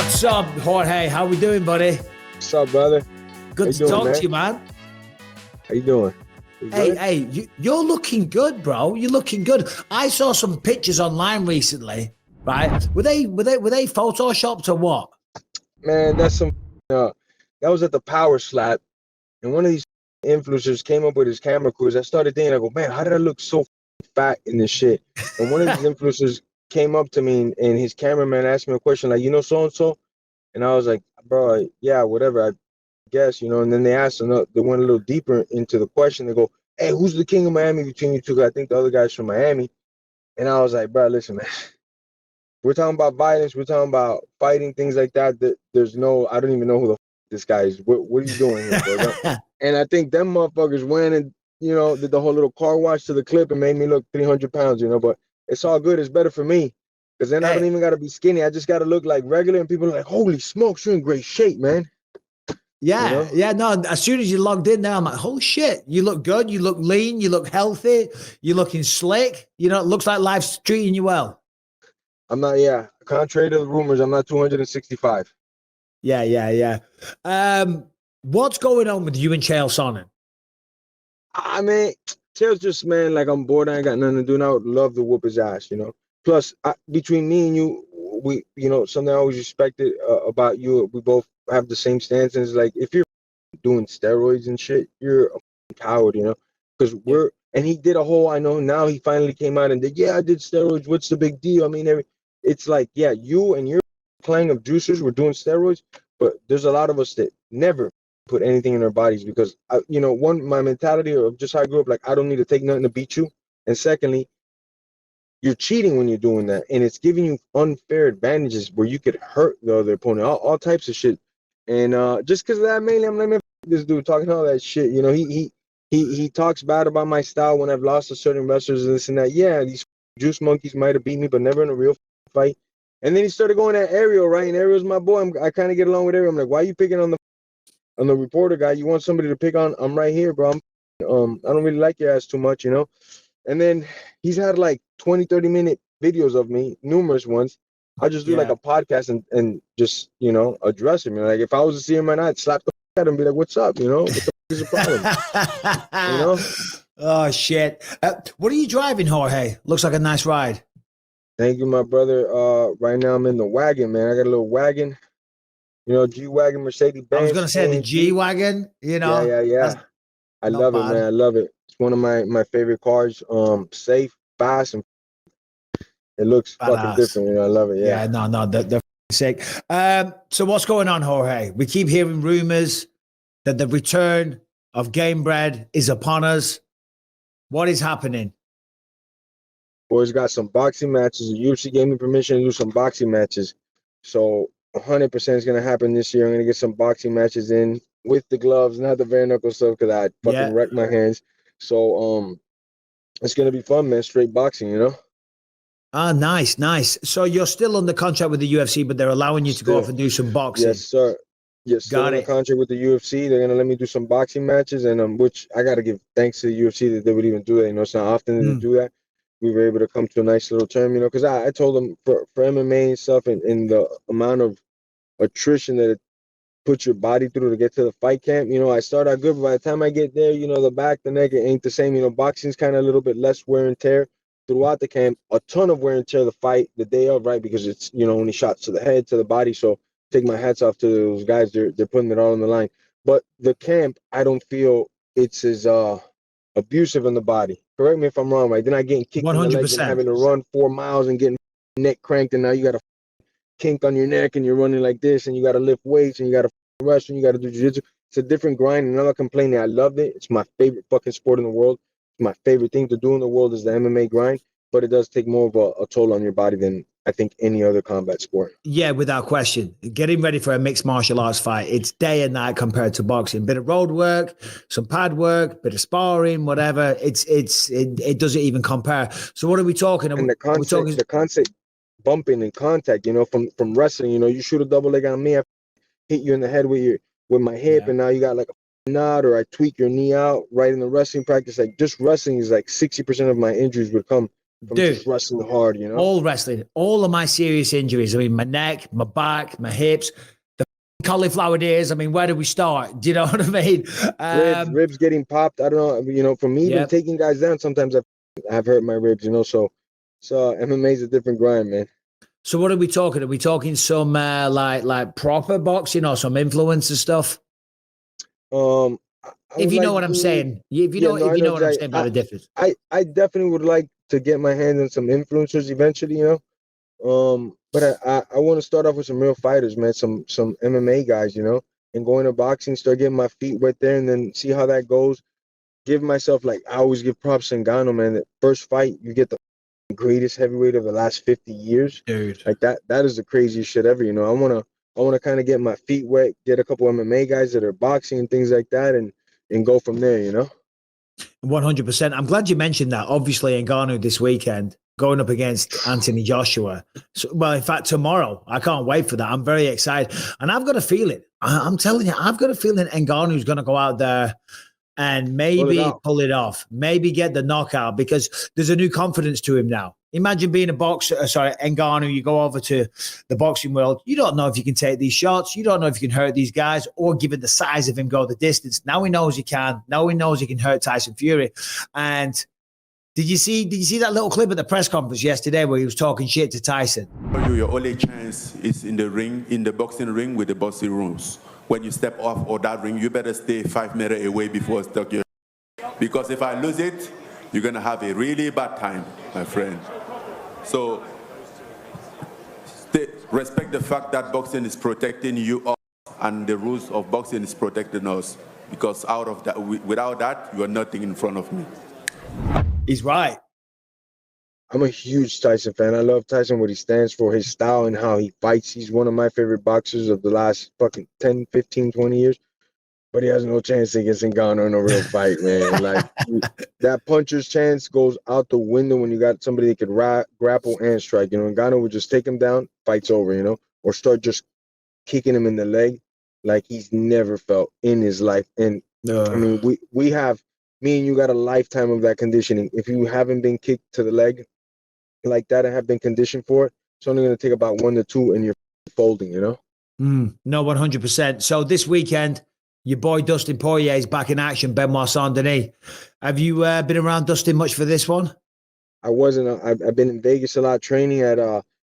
What's up, Jorge? How we doing, buddy? What's up, brother? Good to talk to you, man. How you doing? You're looking good, bro. You're looking good. I saw some pictures online recently, right? Were they photoshopped or what? Man, that's some. That was at the Power Slap, and one of these influencers came up with his camera crews. I started thinking, I go, man, how did I look so fat in this shit? And one of these influencers came up to me, and his cameraman asked me a question like, you know, so and so, and I was like, bro, yeah, whatever, I guess, you know. And then they asked, they went a little deeper into the question. They go, hey, who's the king of Miami between you two? I think the other guy's from Miami. And I was like, bro, listen, man. We're talking about violence. We're talking about fighting, things like that. There's no, I don't even know who the this guy is. What are you doing here, bro? And I think them motherfuckers went and, you know, did the whole little car wash to the clip and made me look 300 pounds, you know. But it's all good. It's better for me. Because then I don't even got to be skinny. I just got to look like regular. And people are like, holy smokes, you're in great shape, man. Yeah, you know? yeah, no, as soon as you logged in there, I'm like, oh shit, you look good, you look lean, you look healthy, you're looking slick, you know, it looks like life's treating you well. I'm not, contrary to the rumors, I'm not 265. Yeah. What's going on with you and Chael Sonnen? I mean, Chael's just, man, like, I'm bored, I ain't got nothing to do now. I would love to whoop his ass, you know. Plus, between me and you, we, you know, something I always respected about you, we both have the same stance. And it's like, if you're doing steroids and shit, you're a coward, you know, because and he did a whole, I know now he finally came out and did, I did steroids, what's the big deal? I mean, it's like, you and your clan of juicers were doing steroids, but there's a lot of us that never put anything in our bodies because, you know, my mentality of just how I grew up, like, I don't need to take nothing to beat you. And secondly, you're cheating when you're doing that, and it's giving you unfair advantages where you could hurt the other opponent, all types of shit. And just because of that, mainly, I'm like, man, this dude talking all that shit. You know, he talks bad about my style when I've lost to certain wrestlers and this and that. Yeah, these juice monkeys might have beat me, but never in a real fight. And then he started going at Ariel, right? And Ariel's my boy. I kind of get along with Ariel. I'm like, why are you picking on the reporter guy? You want somebody to pick on? I'm right here, bro. I don't really like your ass too much, you know. And then he's had like 20, 30-minute videos of me, numerous ones. I just do like a podcast and just, you know, address him. Like, if I was to see him right now, I'd slap the at him and be like, what's up? You know, what the is the problem? You know? Oh, shit. What are you driving, Jorge? Looks like a nice ride. Thank you, my brother. Right now I'm in the wagon, man. I got a little wagon, you know, G-Wagon, Mercedes-Benz. I was going to say the G-Wagon, you know. Yeah. I love it, man. I love it. It's one of my favorite cars. Safe, fast, and it looks fucking different. You know, I love it. Yeah. No, they're sick. So what's going on, Jorge? We keep hearing rumors that the return of Gamebred is upon us. What is happening? Boys got some boxing matches. The UFC gave me permission to do some boxing matches. So 100% is going to happen this year. I'm going to get some boxing matches in with the gloves, not the bare knuckle stuff because I fucking wrecked my hands. So it's going to be fun, man. Straight boxing, you know? Ah, nice. So you're still under contract with the UFC, but they're allowing you to go off and do some boxing. Yes, sir. Yes, still under contract with the UFC. They're going to let me do some boxing matches, and which I got to give thanks to the UFC that they would even do that. You know, it's not often they do that. We were able to come to a nice little term, you know, because I told them for MMA and stuff and the amount of attrition that it puts your body through to get to the fight camp, you know, I start out good, but by the time I get there, you know, the back, the neck, it ain't the same. You know, boxing's kind of a little bit less wear and tear throughout the camp, a ton of wear and tear the fight the day of, right? Because it's, you know, only shots to the head, to the body. So take my hats off to those guys. They're putting it all on the line. But the camp, I don't feel it's as abusive on the body. Correct me if I'm wrong, right? They're not getting kicked 100%. In the legs and having to run 4 miles and getting neck cranked, and now you got a kink on your neck and you're running like this, and you got to lift weights and you got to wrestle and you got to do jiu-jitsu. It's a different grind, and I'm not complaining. I loved it. It's my favorite fucking sport in the world. My favorite thing to do in the world is the MMA grind, but it does take more of a toll on your body than I think any other combat sport. Yeah, without question. Getting ready for a mixed martial arts fight, it's day and night compared to boxing. Bit of road work, some pad work, bit of sparring, whatever. It doesn't even compare. So what are we talking about? And the concept bumping and contact, you know, from wrestling, you know, you shoot a double leg on me, I hit you in the head with my hip, and now you got like a nod, or I tweak your knee out right in the wrestling practice. Like, just wrestling is like 60% of my injuries would come from Dude, just wrestling hard, you know? all wrestling, all of my serious injuries. I mean, my neck, my back, my hips, the cauliflower ears. I mean, where do we start? Do you know what I mean? Ribs getting popped. I don't know. You know, for me, even taking guys down, sometimes I've hurt my ribs, you know? So MMA is a different grind, man. So what are we talking? Are we talking some like proper boxing or some influencer stuff? If you know what I'm saying, if you know what I'm saying about the difference. I definitely would like to get my hands on some influencers eventually, you know. But I want to start off with some real fighters, man, some MMA guys, you know, and go into boxing, start getting my feet wet there, and then see how that goes. Give myself, like, I always give props to Ngannou, man. That first fight, you get the greatest heavyweight of the last 50 years, dude. Like that is the craziest shit ever, you know. I wanna kind of get my feet wet, get a couple MMA guys that are boxing and things like that, and go from there, you know. 100%. I'm glad you mentioned that. Obviously, Ngannou this weekend going up against Anthony Joshua. So, well, in fact, tomorrow. I can't wait for that. I'm very excited, and I've got a feeling. I'm telling you, I've got a feeling Ngannou's going to go out there and maybe pull it off, maybe get the knockout, because there's a new confidence to him now. Imagine being a boxer, Ngannou, you go over to the boxing world. You don't know if you can take these shots. You don't know if you can hurt these guys, or given the size of him, go the distance. Now he knows he can. Now he knows he can hurt Tyson Fury. And did you see that little clip at the press conference yesterday where he was talking shit to Tyson? Your only chance is in the ring, in the boxing ring with the boxing rules. When you step off of that ring, you better stay 5 meters away before I stuck your. Because if I lose it, you're gonna have a really bad time, my friend. So respect the fact that boxing is protecting you, and the rules of boxing is protecting us. Because out of that, without that, you are nothing in front of me. He's right. I'm a huge Tyson fan. I love Tyson, what he stands for, his style and how he fights. He's one of my favorite boxers of the last fucking 10, 15, 20 years. But he has no chance against Ngannou in a real fight, man. Like, that puncher's chance goes out the window when you got somebody that could grapple and strike. You know, Ngannou would just take him down, fight's over, you know, or start just kicking him in the leg like he's never felt in his life. And I mean, we have, me and you got a lifetime of that conditioning. If you haven't been kicked to the leg like that and have been conditioned for it, it's only going to take about 1 to 2 and you're folding, you know? No, 100%. So this weekend, your boy Dustin Poirier is back in action, Benoit Saint-Denis. Have you been around Dustin much for this one? I wasn't. I've been in Vegas a lot, training at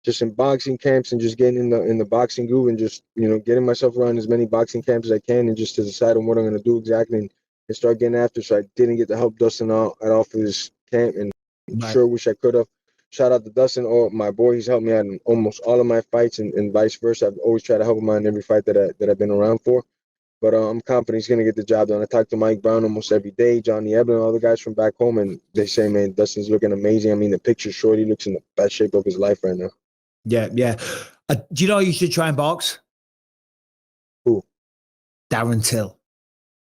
just in boxing camps and just getting in the boxing groove and just, you know, getting myself around as many boxing camps as I can and just to decide on what I'm going to do exactly and start getting after. So I didn't get to help Dustin out at all for this camp, and sure wish I could have. Shout out to Dustin, or my boy. He's helped me out in almost all of my fights and vice versa. I've always tried to help him out in every fight that I've been around for. But I'm confident he's going to get the job done. I talk to Mike Brown almost every day, Johnny Eblin, all the guys from back home, and they say, man, Dustin's looking amazing. I mean, the picture's short. He looks in the best shape of his life right now. Yeah. Do you know you should try and box? Who? Darren Till.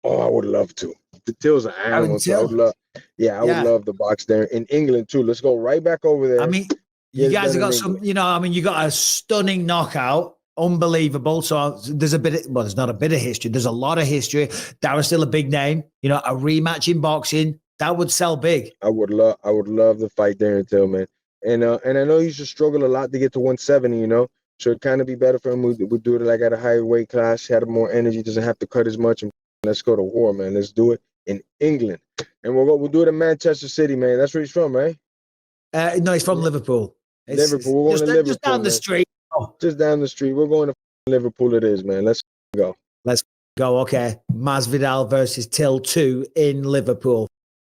Oh, I would love to. The Till's an animal. So I would love. I would love the box there in England too. Let's go right back over there. I mean, you guys have got some, you know, I mean, you got a stunning knockout. Unbelievable. So there's there's not a bit of history. There's a lot of history. Darren's still a big name. You know, a rematch in boxing, that would sell big. I would love to fight Darren Till, man. And I know he used to struggle a lot to get to 170, you know. So it'd kind of be better for him. We do it like at a higher weight class, had more energy, doesn't have to cut as much. And let's go to war, man. Let's do it in England. And we'll do it in Manchester City, man. That's where he's from, right? No, he's from Liverpool. Liverpool. We're going to Liverpool. Just down the street. Just down the street. We're going to Liverpool it is, man. Let's go. Let's go. Okay. Masvidal versus Till 2 in Liverpool.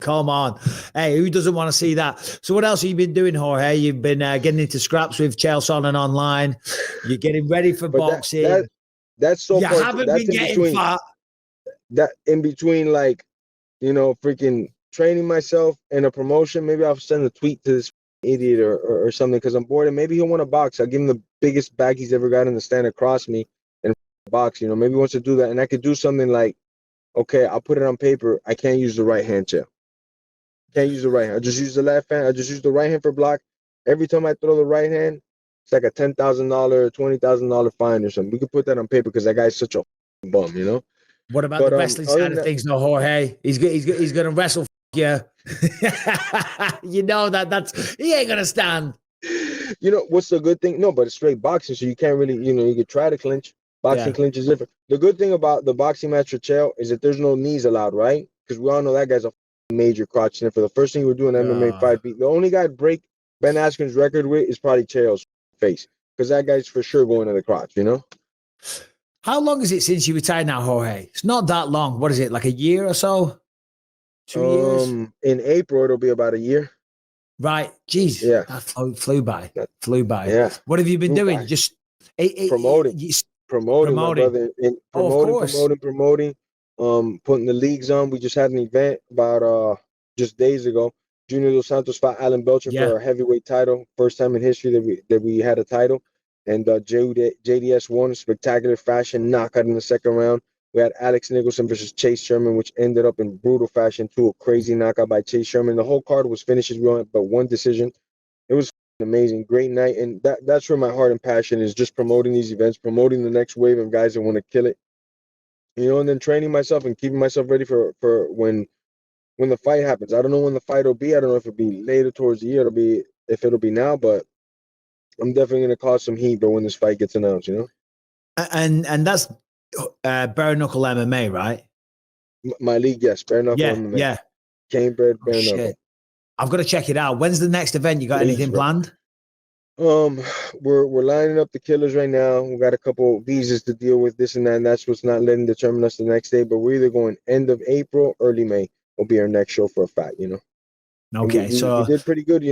Come on. Hey, who doesn't want to see that? So what else have you been doing, Jorge? You've been getting into scraps with Chael Sonnen online. You're getting ready for boxing. That's so you haven't been getting fat. That in between, like, you know, freaking training myself and a promotion. Maybe I'll send a tweet to this idiot or something because I'm bored, and maybe he'll want to box. I'll give him the biggest bag he's ever gotten to stand across me and box. You know, maybe he wants to do that, and I could do something like, okay, I'll put it on paper. I can't use the right hand, Chael. Can't use the right hand. I just use the left hand. I just use the right hand for block. Every time I throw the right hand, it's like a $10,000, $20,000 fine or something. We could put that on paper because that guy's such a bum, you know. What about the wrestling side of things, no, Jorge? He's going to wrestle yeah. You know that's he ain't gonna stand. You know what's the good thing? No, but it's straight boxing, so you can't really, you could try to clinch. Boxing clinch is different. The good thing about the boxing match with Chael is that there's no knees allowed, right? Because we all know that guy's a major crotch sniffer. The first thing you would do in MMA fight, the only guy to break Ben Askren's record with is probably Chael's face, because that guy's for sure going to the crotch, you know? How long is it since you retired now, Jorge? It's not that long. What is it, like a year or so? 2 years? In April, it'll be about a year. Right. Jeez. Yeah. That flew by. Flew by. Yeah. What have you been doing? By. Just promoting, my brother. Promoting. Putting the leagues on. We just had an event about just days ago. Junior Dos Santos fought Alan Belcher for our heavyweight title. First time in history that we had a title. And JDS won in spectacular fashion, knockout in the second round. We had Alex Nicholson versus Chase Sherman, which ended up in brutal fashion to a crazy knockout by Chase Sherman. The whole card was finishes. We only had but one decision. It was amazing, great night, and that's where my heart and passion is, just promoting these events, promoting the next wave of guys that want to kill it, and then training myself and keeping myself ready for when the fight happens. I don't know when the fight will be. I don't know if it'll be later towards the year. It'll be now, but I'm definitely gonna cause some heat. But when this fight gets announced, and that's bare knuckle MMA, right? My league, yes, bare knuckle MMA. Yeah, Gamebred bare knuckle. I've got to check it out. When's the next event? You got anything planned? We're lining up the killers right now. We got a couple visas to deal with, this and that, and that's what's not letting determine us the next day. But we're either going end of April, early May will be our next show for a fact, Okay, we did pretty good.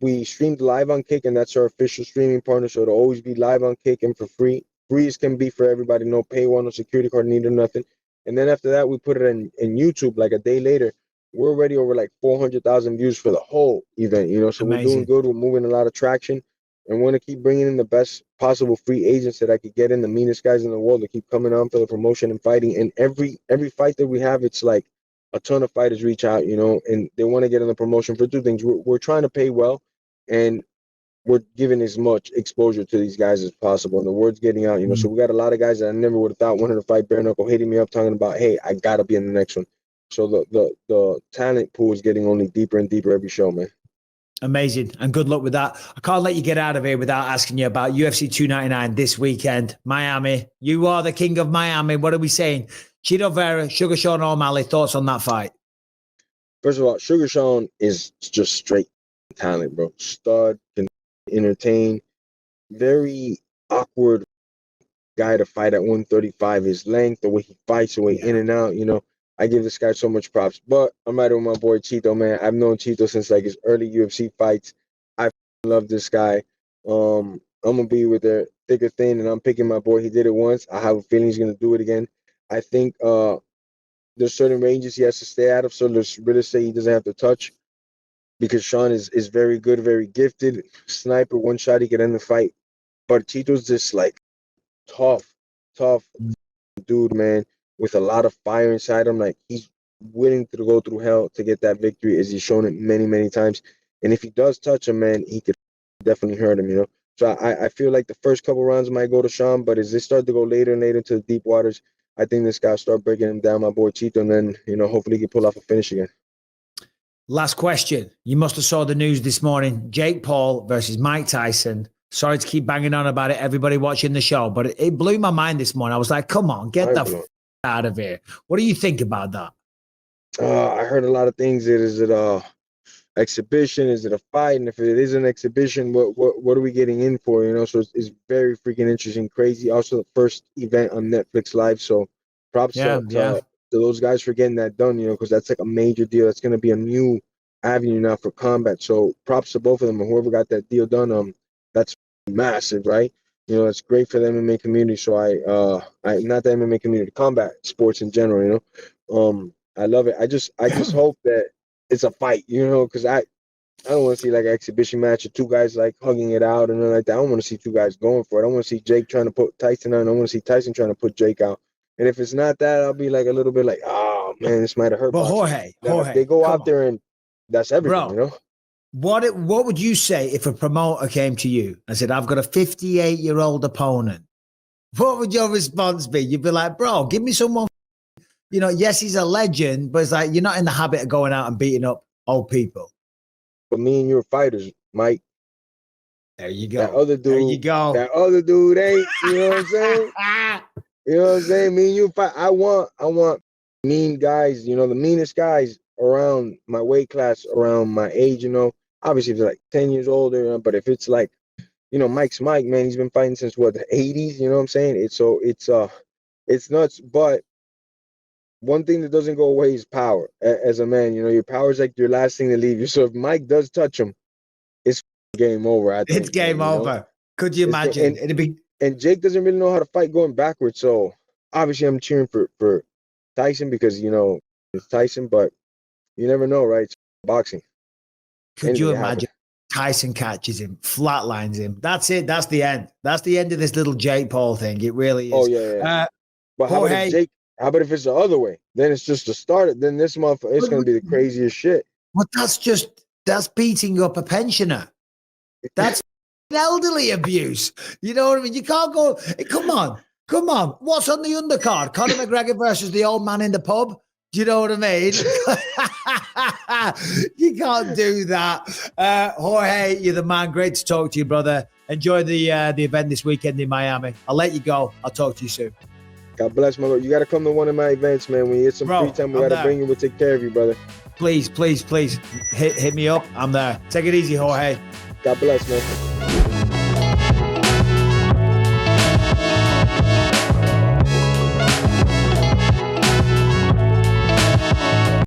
We streamed live on Kick, and that's our official streaming partner. So it'll always be live on Kick and for free. Free as can be for everybody. No paywall, no security card needed, nothing. And then after that, we put it in YouTube like a day later. We're already over like 400,000 views for the whole event, So Amazing. We're doing good. We're moving a lot of traction, and want to keep bringing in the best possible free agents that I could get in, the meanest guys in the world to keep coming on for the promotion and fighting. And every fight that we have, it's like a ton of fighters reach out, and they want to get in the promotion for two things. We're trying to pay well, and we're giving as much exposure to these guys as possible. And the word's getting out, So we got a lot of guys that I never would have thought wanted to fight bare knuckle hitting me up talking about, hey, I gotta be in the next one. So the talent pool is getting only deeper and deeper every show, man. Amazing. And good luck with that. I can't let you get out of here without asking you about UFC 299 this weekend. Miami. You are the king of Miami. What are we saying? Chito Vera, Sugar Sean O'Malley. Thoughts on that fight? First of all, Sugar Sean is just straight talent, bro. Stud, can entertain. Very awkward guy to fight at 135. His length, the way he fights, the way in and out, I give this guy so much props. But I'm right with my boy Chito, man. I've known Chito since like his early UFC fights. I love this guy. I'm gonna be with the thick or thin, and I'm picking my boy. He did it once. I have a feeling he's gonna do it again. I think there's certain ranges he has to stay out of, so let's really say he doesn't have to touch, because Sean is very good, very gifted. Sniper, one shot he could end the fight. But Chito's just like tough dude, man, with a lot of fire inside him. Like, he's willing to go through hell to get that victory, as he's shown it many, many times. And if he does touch him, man, he could definitely hurt him, So I feel like the first couple rounds might go to Sean, but as they start to go later and later into the deep waters, I think this guy start breaking him down, my boy Chito, and then, hopefully he can pull off a finish again. Last question. You must have saw the news this morning. Jake Paul versus Mike Tyson. Sorry to keep banging on about it, everybody watching the show, but it blew my mind this morning. I was like, come on, get the out of here. What do you think about that? I heard a lot of things. Is it a exhibition? Is it a fight? And if it is an exhibition, what are we getting in for? So it's very freaking interesting, crazy. Also, the first event on Netflix Live. So props to those guys for getting that done. Because that's like a major deal. That's going to be a new avenue now for combat. So props to both of them, and whoever got that deal done. That's massive, right? It's great for the MMA community. So I not the MMA community, combat sports in general. I love it. I just hope that it's a fight, because I don't want to see like an exhibition match of two guys like hugging it out and like that. I don't want to see two guys going for it. I want to see Jake trying to put Tyson on. I want to see Tyson trying to put Jake out. And if it's not that, I'll be like a little bit like, oh man, this might have hurt. But Jorge, they go out there and that's everything, bro. What would you say if a promoter came to you and said, I've got a 58-year-old opponent? What would your response be? You'd be like, bro, give me someone you know, yes, he's a legend, but it's like you're not in the habit of going out and beating up old people. But me and you are fighters, Mike. There you go. That other dude. There you go. That other dude ain't. You know what I'm saying? You know what I'm saying? Me and you fight. I want mean guys. You know, the meanest guys around my weight class, around my age. You know, obviously if they're like 10 years older, but if it's like, you know, Mike's Mike, man, he's been fighting since what, the 80s. You know what I'm saying? It's nuts. But one thing that doesn't go away is power. As a man, you know, your power is like your last thing to leave you. So if Mike does touch him, it's game over. I think It's game man, over. Know? Could you imagine? It'd be. And Jake doesn't really know how to fight going backwards. So obviously I'm cheering for Tyson because, you know, it's Tyson, but you never know, right? It's boxing. Could you imagine? Tyson catches him, flatlines him. That's it. That's the end. That's the end of this little Jake Paul thing. It really is. Oh, yeah. But how about if it's the other way? Then it's just to start it. Then this motherfucker, it's going to be the craziest shit. But that's beating up a pensioner. That's elderly abuse. You know what I mean? You can't go, come on. What's on the undercard? Conor McGregor versus the old man in the pub? Do you know what I mean? You can't do that. Jorge, you're the man. Great to talk to you, brother. Enjoy the event this weekend in Miami. I'll let you go. I'll talk to you soon. God bless, my Lord. You got to come to one of my events, man. When you get some free time, we got to bring you. We'll take care of you, brother. Please. Hit me up. I'm there. Take it easy, Jorge. God bless, man.